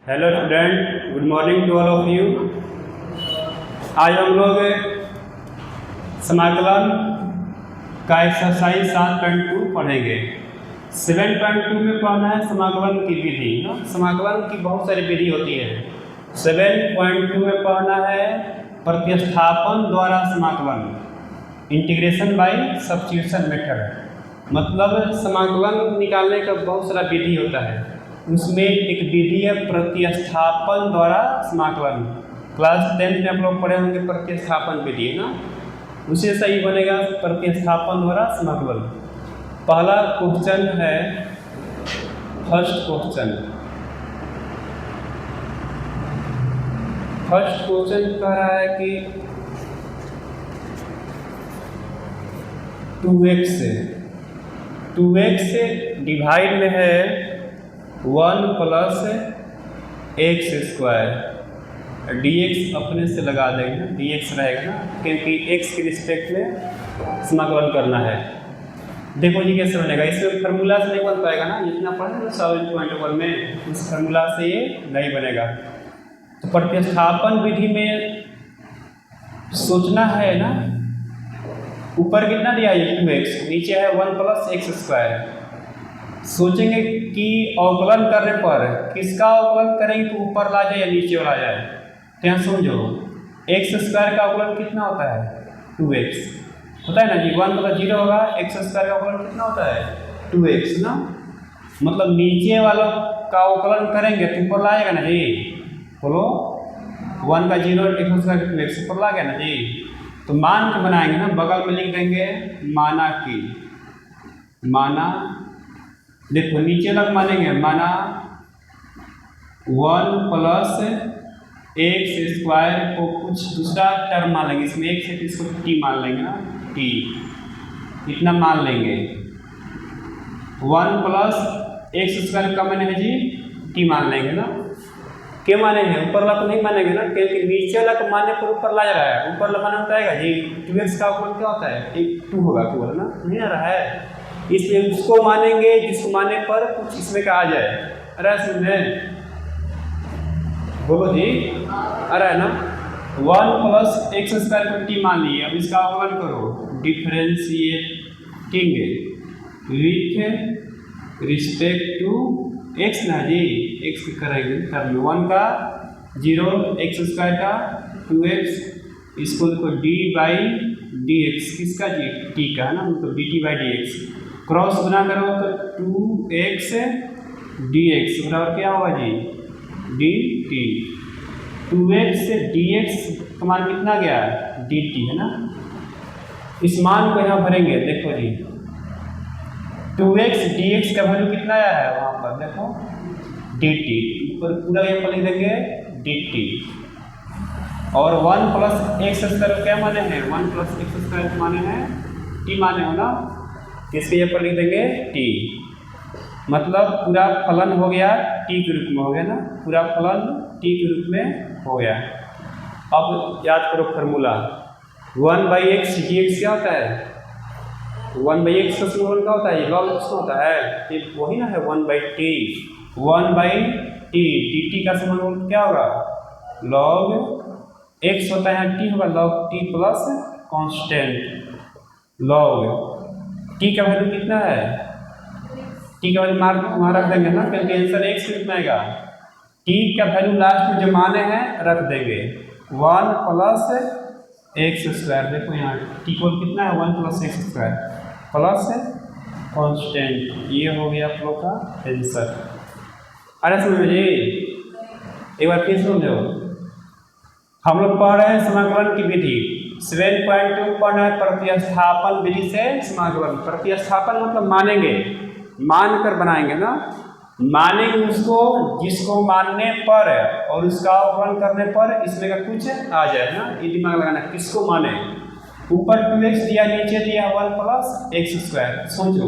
Hello student, good morning to all of you. आज हम लोग समाकलन का एक्सरसाइज 7.2 पढ़ेंगे। 7.2 में पढ़ना है समाकलन की विधि। समाकलन की बहुत सारी विधि होती है। 7.2 में पढ़ना है प्रतिस्थापन द्वारा समाकलन, इंटीग्रेशन बाय सब्स्टिट्यूशन मेथड। मतलब समाकलन निकालने का बहुत सारा विधि होता है, उसमें एक विधि है प्रतिस्थापन द्वारा समाकलन। क्लास 10th में आप लोग पढ़े होंगे प्रतिस्थापन विधि, है ना। उसे सही बनेगा प्रतिस्थापन द्वारा समाकलन। पहला क्वेश्चन है, फर्स्ट क्वेश्चन कह रहा है कि 2x से डिवाइड में है 1 प्लस एक्स स्क्वायर। dx अपने से लगा देंगे, dx रहेगा ना, क्योंकि x के रिस्पेक्ट में समाकलन करना है। देखो जी कैसे बनेगा, इसमें फार्मूला से नहीं बन पाएगा ना, जितना पढ़े ना 7.1 में, उस फार्मूला से ये नहीं बनेगा। तो प्रतिस्थापन विधि में सोचना है ना, ऊपर कितना दिया है 2x, नीचे है 1 प्लस एक्स स्क्वायर। सोचेंगे कि अवकलन करने पर किसका अवकलन करेंगे तो ऊपर ला जाए या नीचे वाला जाए। तो यहाँ समझो, एक्स स्क्वायर का अवकलन कितना होता है 2x होता है ना जी, 1 प्लस 0 होगा, एक्स स्क्वायर का अवकलन कितना होता है 2x ना। मतलब नीचे वालों का अवकलन करेंगे तो ऊपर लाएगा ना जी, बोलो 1 का 0 एक्स स्क्वायर का 2x ऊपर ला गया ना जी। तो मान के बनाएंगे ना, बगल में लिख देंगे माना, देखो नीचे लग मानेंगे, माना 1 प्लस एक्स स्क्वायर को कुछ दूसरा टर्म मान लेंगे, इसमें एक से इसको टी मान लेंगे ना, टी इतना मान लेंगे। 1 प्लस एक्स स्क्वायर का माने है जी टी मान लेंगे ना। क्या माने हैं, ऊपर वाला को नहीं मानेंगे ना, क्योंकि नीचे वाला को मानने पर ऊपर ला जा रहा है। ऊपर वाला माना होता है जी 2x का अवकलन क्या होता है, एक 2 होगा, केवल ना नहीं आ रहा है, इसलिए उसको मानेंगे जिसको मानने पर कुछ इसमें का आ जाए। अरे समझे, बोलो जी, अरे है ना। 1 प्लस एक्स स्क्वायर को टी मान लिए, अब इसका अवकलन करो, differentiating with respect to x ना जी, एक्स करेंगे टर्म 1 का 0 एक्स स्क्वायर का 2x, इसको देखो डी बाई डी एक्स, किसका जी टी का है ना, मतलब D t by d x. Cross बना करो तो 2x dx बराबर क्या होगा जी dt। 2x से dx का मान कितना गया dt है ना। इस मान को यहाँ भरेंगे, देखो जी 2x dx का वैल्यू कितना आया है वहाँ पर, देखो dt, ऊपर पूरा यहाँ पर लिख देंगे dt। और 1 प्लस एक्स स्क्वायर क्या माने हैं, 1 प्लस एक्स स्क्वायर माने हैं t माने हो ना, इसके यहाँ पर लिख देंगे t। मतलब पूरा फलन हो गया t के रूप में, हो गया ना, पूरा फलन t के रूप में हो गया। अब याद करो फार्मूला, 1/x dx क्या होता है, 1/x का समूल क्या होता है, लॉग x होता है, ये वही ना है 1/t। 1/t dt का समूल क्या होगा, लॉग x होता है, t होगा log t plus constant log T का वैल्यू कितना है, टी का वैल्यू वहाँ रख देंगे ना, क्योंकि आंसर एक्स के रूप में आएगा। टी का वैल्यू लास्ट में जो माने हैं रख देंगे, 1 प्लस एक्स स्क्वायर, देखो यहाँ टी को कितना है 1 plus x square plus constant, ये हो गया आप लोग का आंसर। अरे समझ जी, एक बार फिर समझो, हम लोग पढ़ रहे हैं समाकलन की विधि। 7.2 पढ़ना है प्रतिस्थापन विधि से समाकलन। प्रतिस्थापन मतलब मानेंगे, मान कर बनाएंगे ना, मानेंगे उसको जिसको मानने पर और उसका अवकलन करने पर इसमें का कुछ आ जाए ना, ये दिमाग लगाना, किसको माने। ऊपर 2x दिया, नीचे दिया 1 प्लस एक्स स्क्वायर। सोचो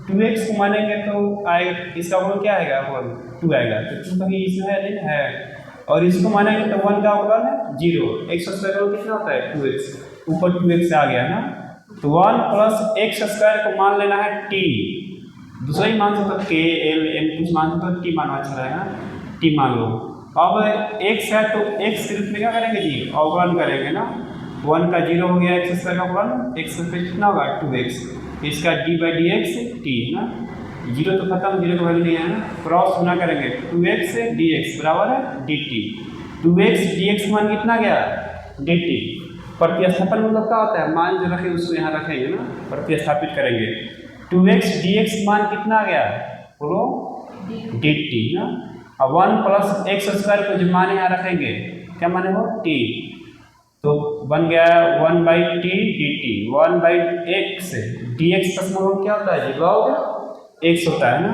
2x को मानेंगे तो आएगा, इसका अवकलन क्या आएगा, 2 आएगा, तो 2 कहीं इसमें है नहीं है, और इसको मानेंगे तो 1 का अवकलन है 0, एक्स स्क्वायर कितना होता है 2x, ऊपर 2x आ गया ना। तो 1 प्लस एक्स स्क्वायर को मान लेना है t, दूसरा ही मान सकता k l m कुछ मान सकता टी मानना अच्छा रहेगा, टी मान लो। अब x है तो x के रूप में क्या करेंगे जी, अवकलन करेंगे ना। 1 का 0 हो गया x स्क्वायर का अवकलन, x स्क्वायर कितना होगा 2x, इसका d by d x T है ना, 0 तो खत्म, 0 का वैल्यू नहीं है ना, क्रॉस गुना करेंगे 2x dx बराबर है dt। 2x dx मान कितना गया dt। प्रतिस्थापन मतलब क्या होता है, मान जो रखे उसको यहाँ रखेंगे ना, प्रतिस्थापित करेंगे। 2x dx मान कितना गया बोलो dt ना। अब 1 प्लस एक्स स्क्वायर को जो मान यहाँ रखेंगे क्या माने हो t, तो बन गया 1 by T D T. 1 by x d x का स्मॉल क्या होता है जी, लॉग एक्स होता है ना,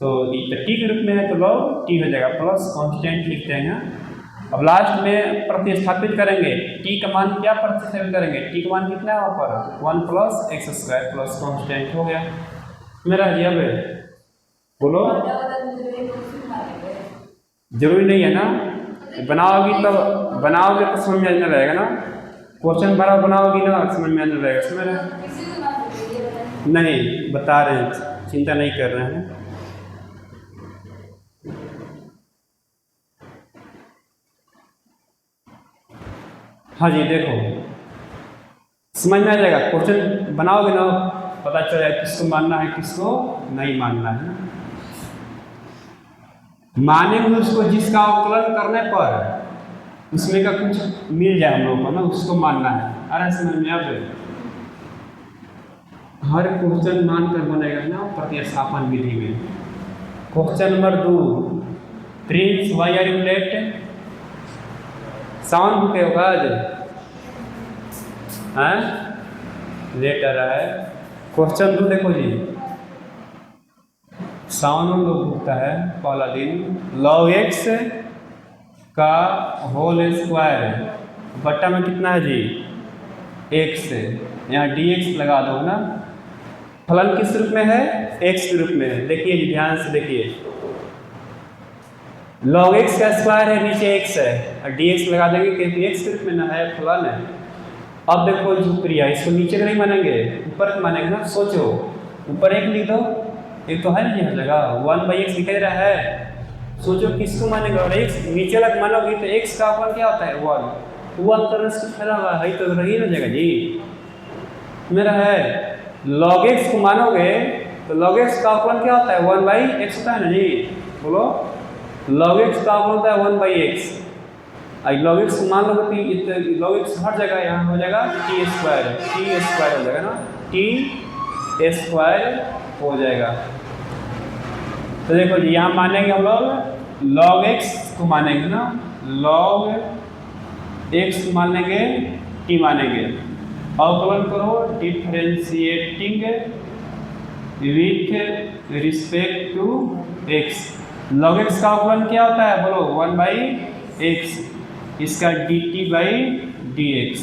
तो टी के रूप में है तो लॉग टी हो जाएगा, प्लस कांस्टेंट लिखते हैं। अब लास्ट में प्रतिस्थापित करेंगे, टी का मान क्या प्रतिस्थापित करेंगे, टी का मान कितना है वहाँ पर 1 plus x square plus constant हो गया मेरा जी। अब बोलो जरूरी नहीं है ना, बनाओगी तो समझ में आने रहेगा ना, क्वेश्चन बड़ा बनाओगी ना समझ में आने रहेगा, समझ रहे नहीं, बता रहे हैं, चिंता नहीं कर रहे हैं। हाँ जी देखो समझ में आ जाएगा, क्वेश्चन बनाओगे ना पता चल जाएगा किसको मानना है किसको नहीं मानना है। मानेंगे उसको जिसका अवकलन करने पर उसमें का कुछ मिल जाए हम लोगों को ना, उसको मानना है। अरे समझ में आ गए, हर क्वेश्चन मानकर बनेगा ना प्रतिस्थापन विधि में। Question number 2, prince why are you late, साउंड बुके होगा आज लेट आ रहा है। क्वेश्चन 2 देखो जी, साउंड होता है पहला दिन, लॉग एक्स का होल स्क्वायर बट्टा में कितना है जी एक्स, यहाँ डी एक्स लगा दो ना। फलन किस रूप में है, एक्स के रूप में है। देखिए जी ध्यान से देखिए, लॉग एक्स का स्क्वायर है, नीचे एक्स है और डी एक्स लगा देंगे क्योंकि एक्स के रूप में ना है फलन है। अब देखो जो प्रिया, इसको नीचे का नहीं मानेंगे ऊपर मानेंगे ना, सोचो ऊपर एक लिख दो, एक तो है नहीं हर जगह 1 बाई एक्स दिखाई रहा है, सोचो किसको मानेंगे। और एक्स नीचे लग मानोगे तो एक्स का अपन क्या होता है 1 करने से कुछ फायदा होगा, है तो रही ना जाएगा जी मेरा है। लॉग एक्स को मानोगे तो लॉग एक्स का अपन क्या होता है 1 बाई एक्स होता है ना जी, बोलो लॉग एक्स का अपन होता है 1 बाई एक्स। लॉग एक्स को मान लोगे तो लॉग एक्स हर जगह यहाँ हो जाएगा टी स्क्वायर हो जाएगा ना, टी स्क्वायर हो जाएगा। तो देखो जी यहाँ मानेंगे हम लोग लॉग एक्स को मानेंगे ना, लॉग एक्स को मानेंगे टी मानेंगे, अवकलन करो differentiating with respect to x. Log x का अवकलन क्या होता है बोलो 1 बाई एक्स, इसका d t by d x.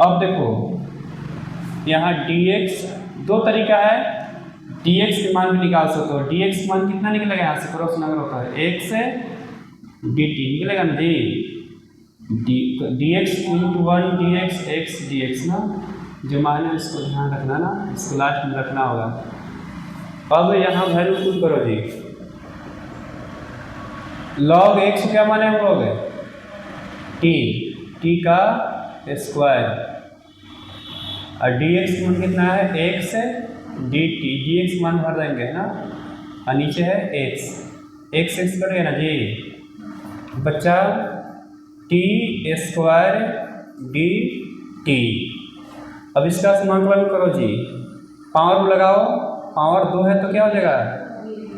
अब देखो यहाँ डी एक्स दो तरीका है, डी एक्स के मान भी निकाल सकते हो। डी एक्स मान कितना निकलेगा यहाँ से क्रॉस नगर होता है एक्स डी टी निकलेगा ना जी, d x into 1 d x x d x ना, जो मान है इसको ध्यान रखना ना, इसको लास्ट में रखना होगा। अब यहाँ वैल्यू पुट करो जी, लॉग एक्स क्या माने हम लोग टी का स्क्वायर और डी एक्स मान कितना है एक्स डी एक्स मान भर देंगे ना, और नीचे है एक्स कट गया ना जी बच्चा, टी स्क्वायर डी टी। अब इसका समाकलन करो जी, पावर लगाओ, पावर 2 है तो क्या हो जाएगा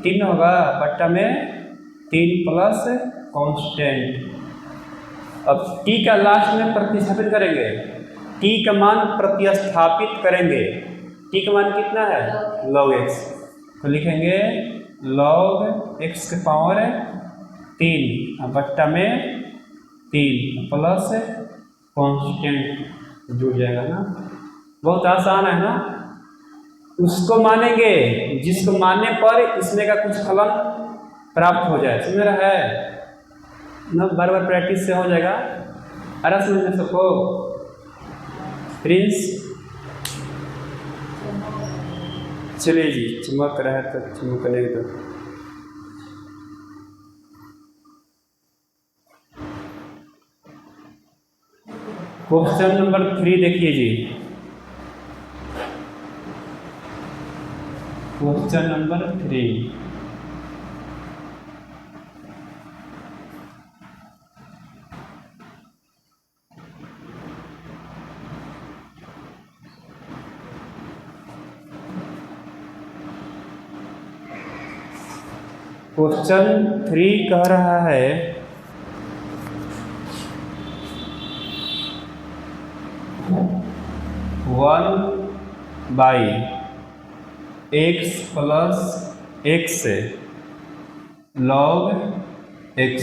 3 होगा, बट्टा में 3 प्लस कांस्टेंट। अब टी का लास्ट में प्रतिस्थापित करेंगे, टी का मान प्रतिस्थापित करेंगे, टी का मान कितना है लॉग एक्स, तो लिखेंगे लॉग एक्स के पावर 3 बट्टा में 3 प्लस कांस्टेंट जुड़ जाएगा ना। बहुत आसान है ना, उसको मानेंगे जिसको मानने पर इसमें का कुछ फलन प्राप्त हो जाए, समझ रहा है ना, बार बार प्रैक्टिस से हो जाएगा। अरे समझ सबको प्रिंस, चलिए जी चमक रहा है तो चमकने तो क्वेश्चन नंबर 3 देखिए जी। क्वेश्चन नंबर 3, क्वेश्चन 3 कह रहा है 1/x plus x log x।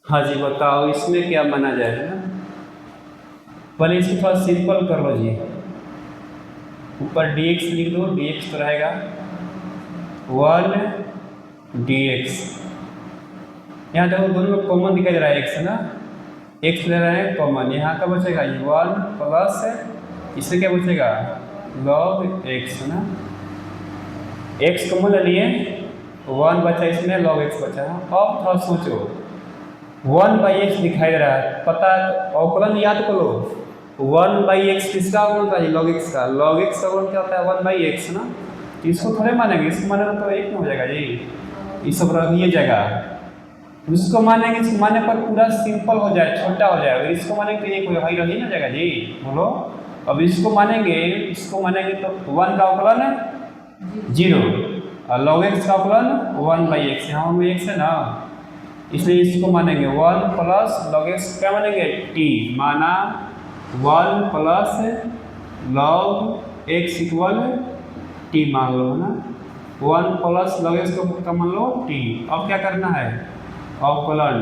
हाँ जी बताओ इसमें क्या माना जाए ना। पहले इसको थोड़ा सिंपल कर लो जी। ऊपर dx लिख दो, dx तो रहेगा 1 dx। यहाँ देखो दोनों में कॉमन दिखाई दे रहा है x है ना, x ले रहे हैं कॉमन। यहाँ का बचेगा 1 प्लस इससे क्या बचेगा log x है ना। x कॉमन ले लिए, 1 बचा इसमें, log x बचा। अब थोड़ा सोचो 1/x दिखाई दे रहा है, पता अवकलन याद करो। 1/x किसका अवकलन था? log x का। log x का अवकलन क्या होता है? 1/x ना। इसको थोड़े मानेंगे, इसको मानेगा तो एक में हो जाएगा जी, ये सब रखिए जगह। इसको मानेंगे, इसको मानने पर पूरा सिंपल हो जाए, छोटा हो जाए। अगर इसको मानेंगे तो एक रही ना जाएगा जी, बोलो। अब इसको मानेंगे तो 1 का अवकलन 0 और log x का अवकलन 1/x। यहाँ में x है ना, इसलिए इसको मानेंगे 1 प्लस log x। क्या मानेंगे? t माना 1 plus log x equal t मान लो ना। 1 प्लस log x को मान लो t। अब क्या करना है? अवकलन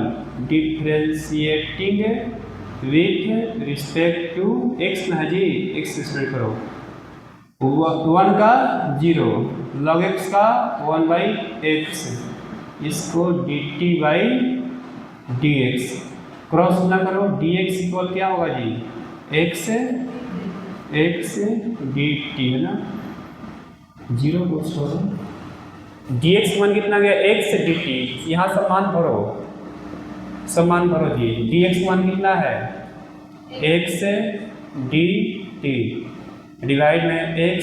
differentiating with respect to x ना जी, x रिस्पेक्ट करो। 1 का 0, log x का 1/x, इसको dt/dx क्रॉस ना करो। dx इक्वल क्या होगा जी? x dt है ना। 0 को छोड़ो, dx मान कितना गया? x dt। यहाँ सम्मान भरो, सम्मान भरो जी। dx मान कितना है? x dt डिवाइड में x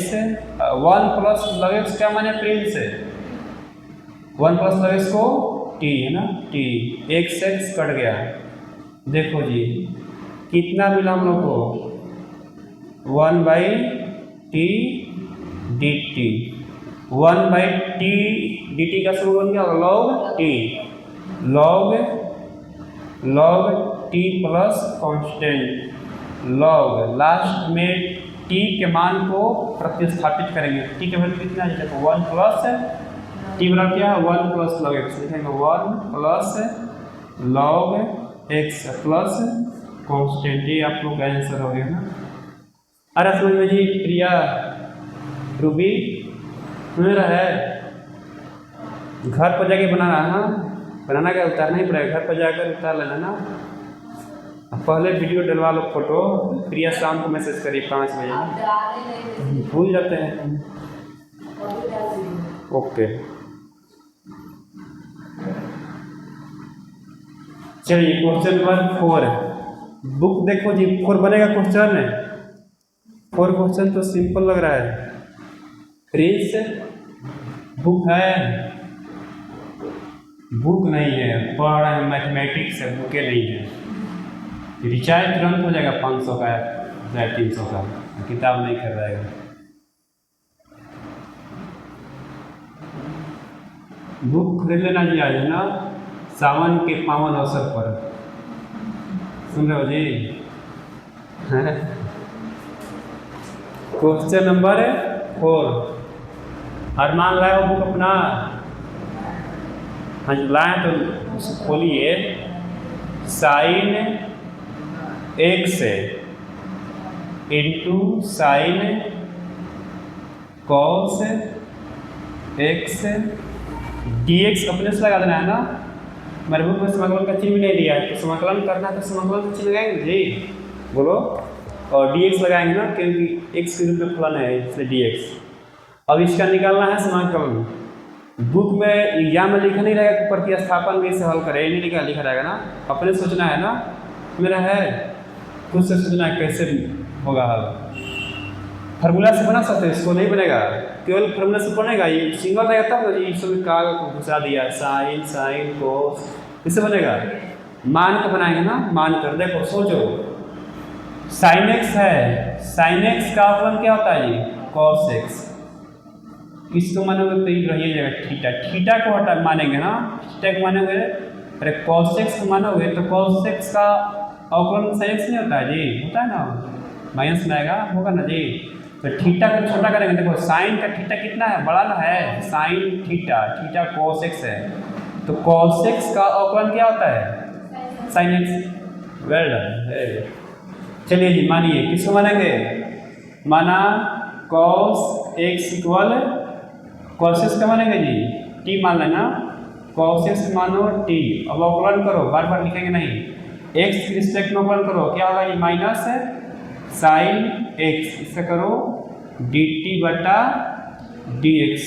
1 प्लस log x। क्या माने? प्रिंस 1 प्लस log x को t है ना, t। x कट गया। देखो जी कितना मिला हम लोग को? 1/t dt। 1/t dt का सूत्र बन गया log t। log t plus constant log। Last में t के मान को प्रतिस्थापित करेंगे। t के वैल्यू कितना है? देखो 1 प्लस t बराबर क्या है? 1 प्लस log x। लिखेंगे 1 plus log x plus constant. ये आप लोग का आंसर हो गया ना। अरे समझ में जी? प्रिया, रूबी सुन रहा है? घर पर जाके बनाना है ना, बनाना क्या उतारना ही पड़ेगा। घर पर जाकर उतार लेना ना। पहले वीडियो डलवा लो, फोटो। प्रिया शाम को मैसेज करिए 5 बजे। भूल जाते हैं। ओके चलिए क्वेश्चन नंबर 4। बुक देखो जी, 4 बनेगा क्वेश्चन। 4 क्वेश्चन तो सिंपल लग रहा है। फ्रिज बुक है? बुक नहीं है, पढ़ रहे हैं मैथमेटिक्स है, बुके नहीं है। रिचार्ज तुरंत हो जाएगा 500 का या 300 का, किताब नहीं खरीदेगा। बुक खरीद लेना जी आज है ना, सावन के पावन अवसर पर। सुन रहे हो जी? Question number 4। अरमान लाए हो बुक अपना? हाँ जी लाए तो खोलिए। Sine x into sine cos x dx अपने से लगा देना है ना। मेरे बुक में समाकलन का चिन्ह भी नहीं दिया है, तो समाकलन करना है तो समाकलन का चिन्ह लगाएंगे जी, बोलो। और dx लगाएंगे ना, क्योंकि x के रूप में फलन है इसलिए dx। अब इसका निकालना है समाकलन। बुक में एग्जाम में लिखा नहीं रहेगा कि प्रतिस्थापन भी से हल करें, नहीं लिखा रहेगा ना, अपने सोचना है ना। मेरा है खुद से सोचना कैसे होगा हल। फार्मूला से बना सकते हैं, इसको नहीं बनेगा, केवल फार्मूला से बनेगा। ये सिंगल रहेगा तब ना, इसमें कागज को घुसा दिया, साइन साइन कोस, इससे बनेगा। मान को बनाएंगे ना, मान कर देखो सोचो, साइन एक्स है, साइन एक्स का अवकलन क्या होता है जी, कॉस एक्स। इसको मानोगे तो ये रही जाएगा थीटा, थीटा को हटा मानेंगे ना, थीटा को मानोगे, अरे कॉस एक्स को मानोगे तो कॉस एक्स का अवकलन साइन एक्स नहीं होता है जी, होता है ना, माइनस में आएगा, होगा ना जी। तो थीटा को छोटा करेंगे, देखो साइन का थीटा कितना है, बड़ा ना है, sine theta, theta cos x है, तो कॉस एक्स का अवकलन क्या होता है, साइन एक्स। Well done. चलिए जी मानिए, किसको मानेंगे, माना cos x equal cos x का मानेंगे जी, टी मान लेना, कॉस एक्स मानो टी। अब अवकलन करो, बार बार लिखेंगे नहीं, एक्स के रिस्पेक्ट में अवकलन करो, क्या होगा ये, माइनस साइन एक्स, इससे करो डी टी बटा डी एक्स,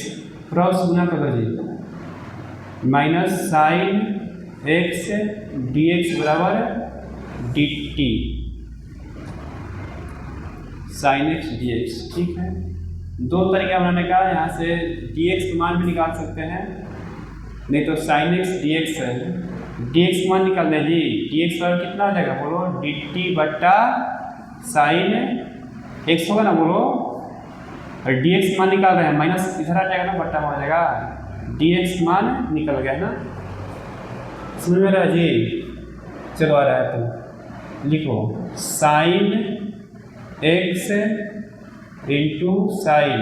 क्रॉस गुना करो जी, minus sine x d x बराबर d t sine x d x. ठीक है, दो तरीका उन्होंने कहा, यहाँ से डी एक्स का मान भी निकाल सकते हैं, नहीं तो साइन एक्स डी एक्स है, डी एक्स मान निकाल दें जी, डी एक्स बराबर कितना हो जाएगा बोलो, डी टी बटा साइन एक्स होगा ना बोलो, और डी एक्स मान निकाल रहे हैं, माइनस इधर आ जाएगा ना, बट्टा हो जाएगा, डी एक्स मान निकल गया ना, समझ में रहा जी। चलो आ रहा है तो लिखो sine x into sine,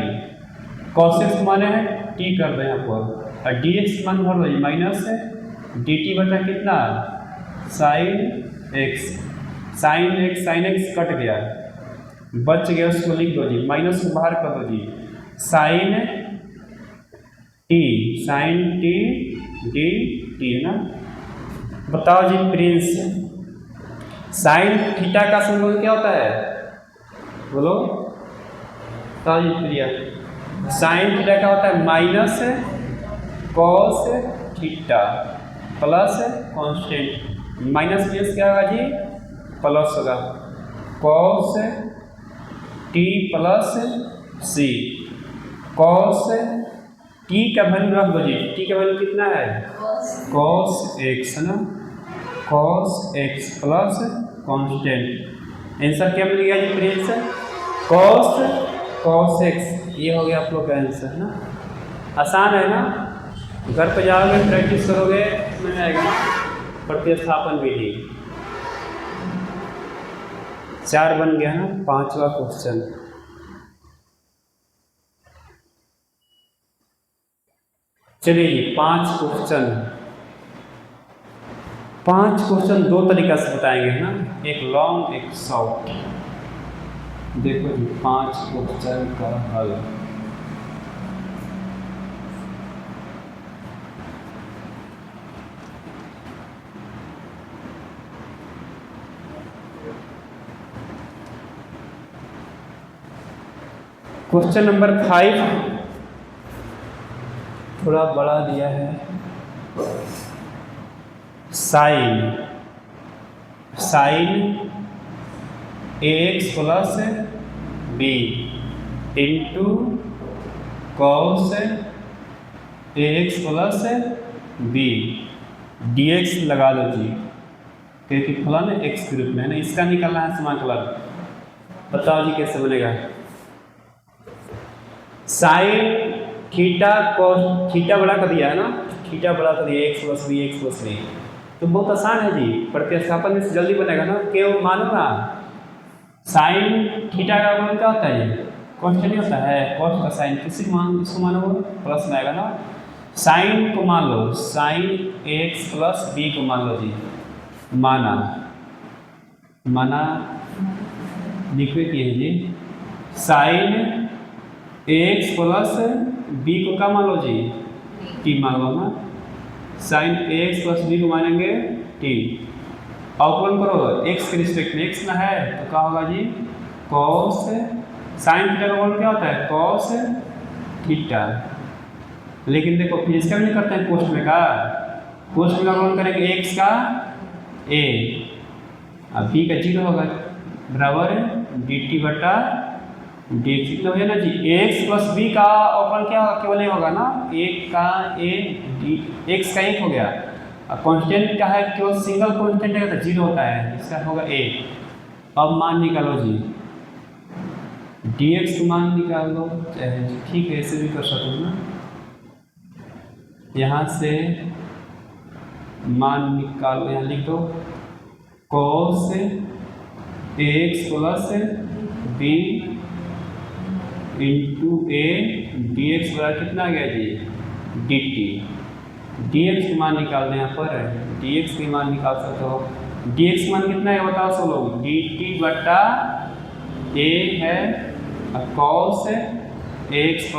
cos x माने है टी कर रहे हैं यहाँ पर, और डी एक्स मान भर दो माइनस डी टी बटा कितना, sine x, sine x cut गया, बच गया, उसको लिख दो जी, माइनस को बाहर कर दो जी, साइन टी डी टी है ना। बताओ जी प्रिंस, साइन थीटा का सिंबल क्या होता है बोलो, बताओ जी प्रिया, साइन थीटा का होता है minus cos theta plus constant, minus plus क्या होगा जी, प्लस होगा, कॉस टी प्लस सी, कॉस टी का वैल्यू रख दो जी, टी का वैल्यू कितना है, कॉस एक्स है ना, cos x plus constant, answer क्या मिल गया जी प्रिंस, कॉस एक्स, ये हो गया आप लोग का आंसर है ना। आसान है ना, घर पे जाओगे प्रैक्टिस करोगे मिल जाएगा ना, प्रतिस्थापन विधि। 4 बन गया ना, 5वां क्वेश्चन, चलिए जी 5 क्वेश्चन 2 तरीका से बताएंगे है ना, एक लॉन्ग एक शॉर्ट। देखो जी 5 क्वेश्चन का हल, क्वेश्चन नंबर 5 थोड़ा बड़ा दिया है, sine x plus b into cos x plus b d x लगा दो जी, क्योंकि फलन एक्स के रूप में है ना, इसका निकालना है समाकलन। बताओ जी कैसे बनेगा, साइन थीटा कॉस थीटा बड़ा कर दिया है ना, थीटा बड़ा कर दिया, एक्स प्लस बी, तो बहुत आसान है जी, प्रतिस्थापन में से जल्दी बनेगा ना, केवल मानो ना साइन थीटा का मान क्या होता है, कांस्टेंट नहीं होता है, कॉस का साइन, किसी मान इसको मानो प्लस में आएगा ना, साइन को मान लो, साइन एक्स प्लस बी को मान लो जी, माना लिखिए कि है जी, साइन एक्स प्लस बी को क्या मान लो जी, टी मान लो ना, साइन एक्स प्लस बी को मानेंगे टी, अवकलन करो एक्स के रिस्पेक्ट में, एक्स ना है तो क्या होगा जी, कॉस साइन थीटा का अवकलन क्या होता है, कॉस थीटा। लेकिन देखो फिर इसका भी नहीं करते हैं कोष्ट में का, कोष्ट में अवकलन करेंगे एक्स का ए, अब बी का 0 होगा, बराबर डी टी बटा डी एक्स। कितना हो ना जी, एक्स प्लस बी का अवकलन क्या होगा, केवल ये होगा ना, एक का ए डी एक्स का एक हो गया, और कांस्टेंट क्या है, केवल सिंगल कांस्टेंट है तो जीरो होता है, इसका होगा ए। अब मान निकालो जी, डी एक्स का मान निकाल लो, ठीक है ऐसे भी कर सकते हो ना, यहाँ से मान निकालो, यहाँ लिख दो cos x plus b into a d x बराबर कितना आ गया जी, डी टी। डी एक्स की मान निकाल दें, यहाँ पर डी एक्स की मान निकाल सकते हो, डी एक्स मान कितना है बताओ सब लोग, डी टी बटा ए है cos एक्स